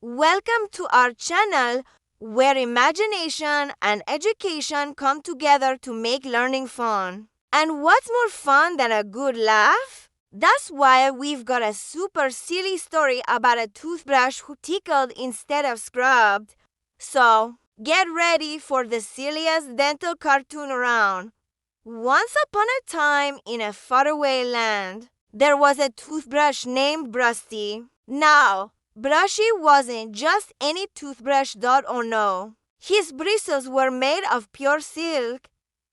Welcome to our channel where imagination and education come together to make learning fun. And what's more fun than a good laugh? That's why we've got a super silly story about a toothbrush who tickled instead of scrubbed. So, get ready for the silliest dental cartoon around. Once upon a time in a faraway land, there was a toothbrush named Brusty. Now, Brushy wasn't just any toothbrush, oh no. His bristles were made of pure silk,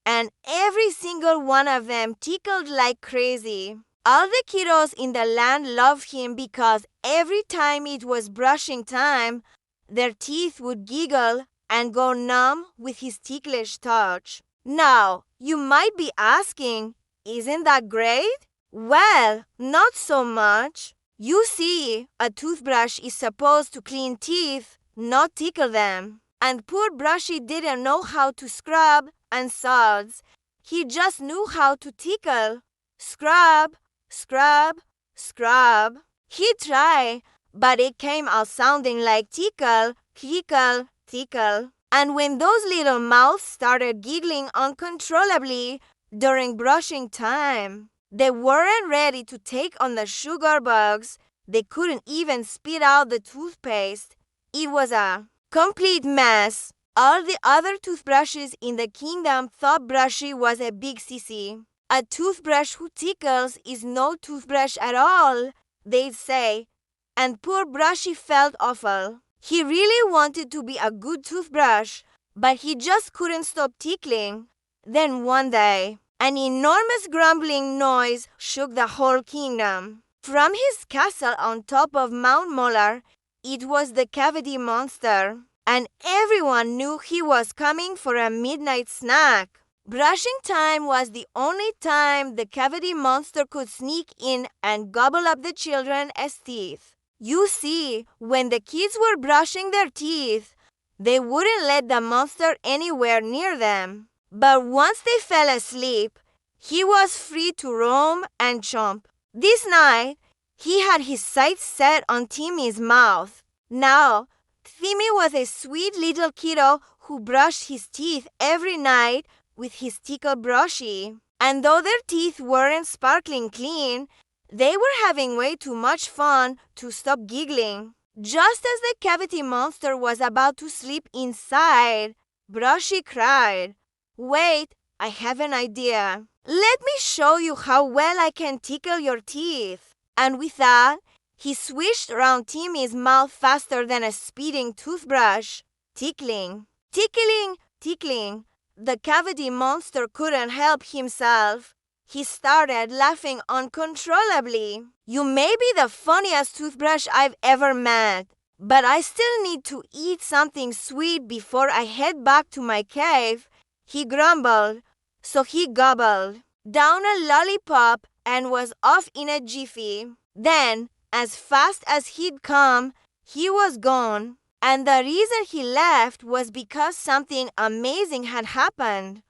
and every single one of them tickled like crazy. All the kiddos in the land loved him because every time it was brushing time, their teeth would giggle and go numb with his ticklish touch. Now, you might be asking, isn't that great? Well, not so much. You see, a toothbrush is supposed to clean teeth, not tickle them. And poor Brushy didn't know how to scrub and suds. He just knew how to tickle. Scrub, scrub, scrub. He tried, but it came out sounding like tickle, tickle, tickle. And when those little mouths started giggling uncontrollably during brushing time, they weren't ready to take on the sugar bugs. They couldn't even spit out the toothpaste. It was a complete mess. All the other toothbrushes in the kingdom thought Brushy was a big sissy. A toothbrush who tickles is no toothbrush at all, they'd say. And poor Brushy felt awful. He really wanted to be a good toothbrush, but he just couldn't stop tickling. Then one day, an enormous grumbling noise shook the whole kingdom. From his castle on top of Mount Molar, it was the cavity monster, and everyone knew he was coming for a midnight snack. Brushing time was the only time the cavity monster could sneak in and gobble up the children as teeth. You see, when the kids were brushing their teeth, they wouldn't let the monster anywhere near them. But once they fell asleep, he was free to roam and chomp. This night, he had his sights set on Timmy's mouth. Now, Timmy was a sweet little kiddo who brushed his teeth every night with his tickle brushy. And though their teeth weren't sparkling clean, they were having way too much fun to stop giggling. Just as the cavity monster was about to sleep inside, Brushy cried, "Wait, I have an idea. Let me show you how well I can tickle your teeth." And with that, he swished around Timmy's mouth faster than a speeding toothbrush. Tickling, tickling, tickling. The cavity monster couldn't help himself. He started laughing uncontrollably. "You may be the funniest toothbrush I've ever met, but I still need to eat something sweet before I head back to my cave," he grumbled. So he gobbled down a lollipop and was off in a jiffy. Then, as fast as he'd come, he was gone. And the reason he left was because something amazing had happened.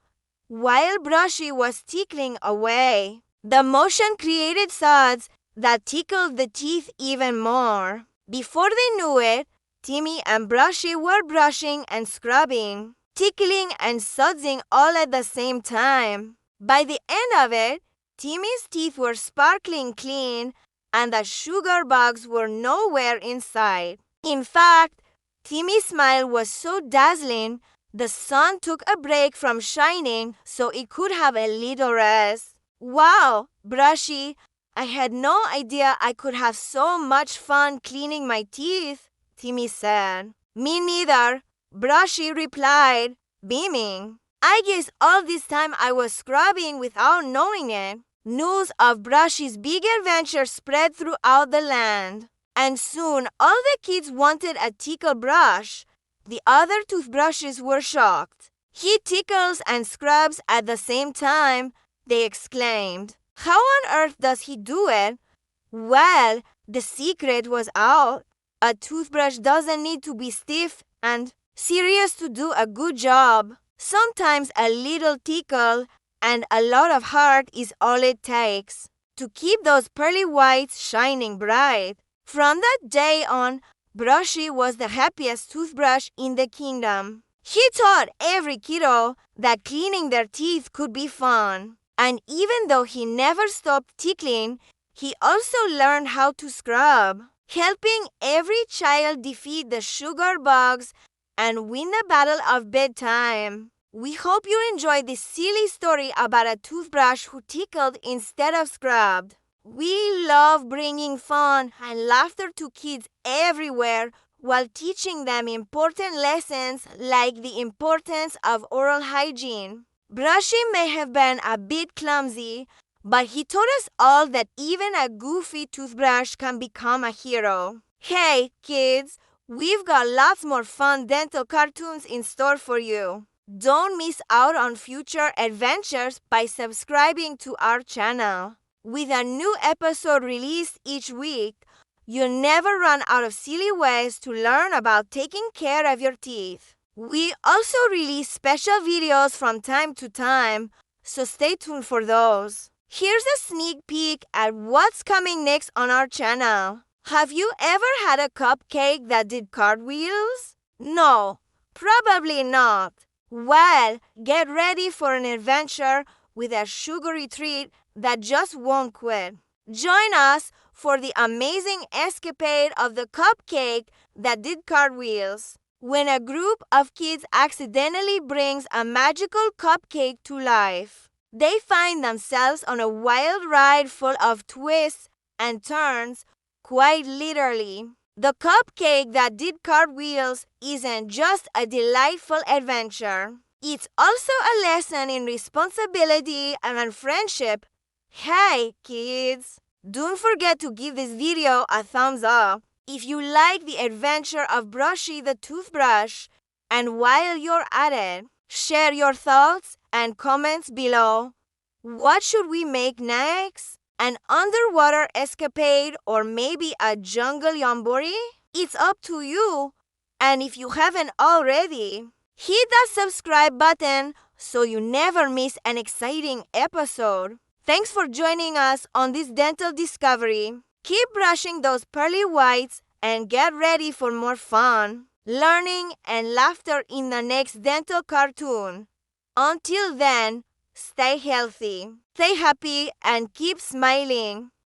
While Brushy was tickling away, the motion created suds that tickled the teeth even more. Before they knew it, Timmy and Brushy were brushing and scrubbing, tickling and sudsing all at the same time. By the end of it, Timmy's teeth were sparkling clean and the sugar bugs were nowhere in sight. In fact, Timmy's smile was so dazzling, the sun took a break from shining so it could have a little rest. "Wow, Brushy, I had no idea I could have so much fun cleaning my teeth," Timmy said. "Me neither," Brushy replied, beaming. "I guess all this time I was scrubbing without knowing it." News of Brushy's big adventure spread throughout the land, and soon all the kids wanted a tickle brush. The other toothbrushes were shocked. "He tickles and scrubs at the same time," they exclaimed. "How on earth does he do it?" Well, the secret was out. A toothbrush doesn't need to be stiff and serious to do a good job. Sometimes a little tickle and a lot of heart is all it takes to keep those pearly whites shining bright. From that day on, Brushy was the happiest toothbrush in the kingdom. He taught every kiddo that cleaning their teeth could be fun. And even though he never stopped tickling, he also learned how to scrub, helping every child defeat the sugar bugs and win the battle of bedtime. We hope you enjoyed this silly story about a toothbrush who tickled instead of scrubbed. We love bringing fun and laughter to kids everywhere while teaching them important lessons like the importance of oral hygiene. Brushy may have been a bit clumsy, but he taught us all that even a goofy toothbrush can become a hero. Hey, kids, we've got lots more fun dental cartoons in store for you. Don't miss out on future adventures by subscribing to our channel. With a new episode released each week, you'll never run out of silly ways to learn about taking care of your teeth. We also release special videos from time to time, so stay tuned for those. Here's a sneak peek at what's coming next on our channel. Have you ever had a cupcake that did cartwheels? No, probably not. Well, get ready for an adventure with a sugary treat that just won't quit. Join us for the amazing escapade of the cupcake that did cartwheels. When a group of kids accidentally brings a magical cupcake to life, they find themselves on a wild ride full of twists and turns, quite literally. The cupcake that did cartwheels isn't just a delightful adventure. It's also a lesson in responsibility and friendship. Hey, kids! Don't forget to give this video a thumbs up if you like the adventure of Brushy the toothbrush. And while you're at it, share your thoughts and comments below. What should we make next? An underwater escapade or maybe a jungle yambori? It's up to you. And if you haven't already, hit that subscribe button so you never miss an exciting episode. Thanks for joining us on this dental discovery. Keep brushing those pearly whites and get ready for more fun, learning, and laughter in the next dental cartoon. Until then, stay healthy, stay happy, and keep smiling.